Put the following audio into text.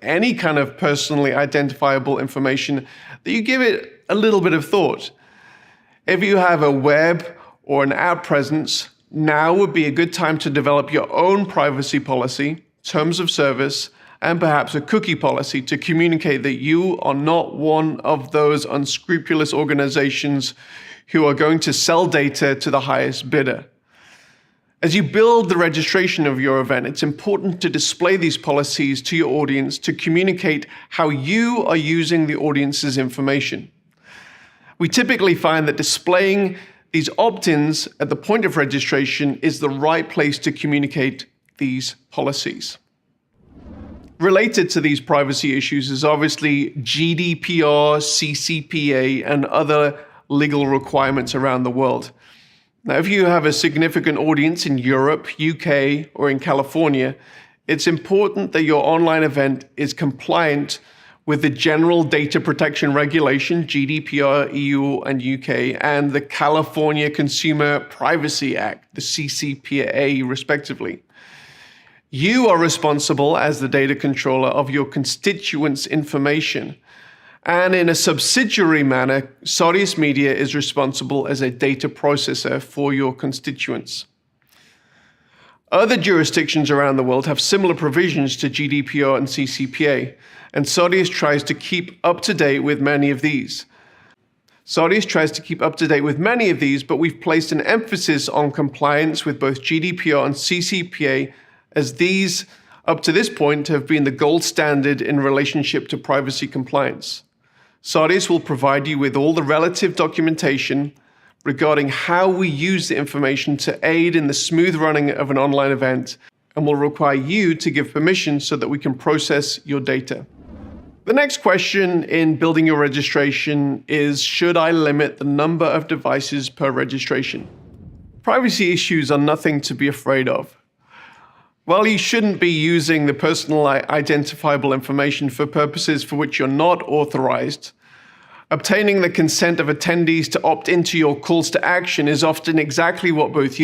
any kind of personally identifiable information, that you give it a little bit of thought. If you have a web or an app presence, now would be a good time to develop your own privacy policy, terms of service, and perhaps a cookie policy to communicate that you are not one of those unscrupulous organizations who are going to sell data to the highest bidder. As you build the registration of your event, it's important to display these policies to your audience to communicate how you are using the audience's information. We typically find that displaying these opt-ins at the point of registration is the right place to communicate these policies. Related to these privacy issues is obviously GDPR, CCPA, and other legal requirements around the world. Now, if you have a significant audience in Europe, UK, or in California, it's important that your online event is compliant with the General Data Protection Regulation, GDPR, EU and UK, and the California Consumer Privacy Act, the CCPA, respectively. You are responsible as the data controller of your constituents' information. And in a subsidiary manner, Sodius Media is responsible as a data processor for your constituents. Other jurisdictions around the world have similar provisions to GDPR and CCPA, and Sodius tries to keep up to date with many of these. But we've placed an emphasis on compliance with both GDPR and CCPA, as these, up to this point, have been the gold standard in relationship to privacy compliance. Sodius will provide you with all the relative documentation regarding how we use the information to aid in the smooth running of an online event, and will require you to give permission so that we can process your data. The next question in building your registration is, should I limit the number of devices per registration? Privacy issues are nothing to be afraid of. While you shouldn't be using the personal identifiable information for purposes for which you're not authorized, obtaining the consent of attendees to opt into your calls to action is often exactly what both you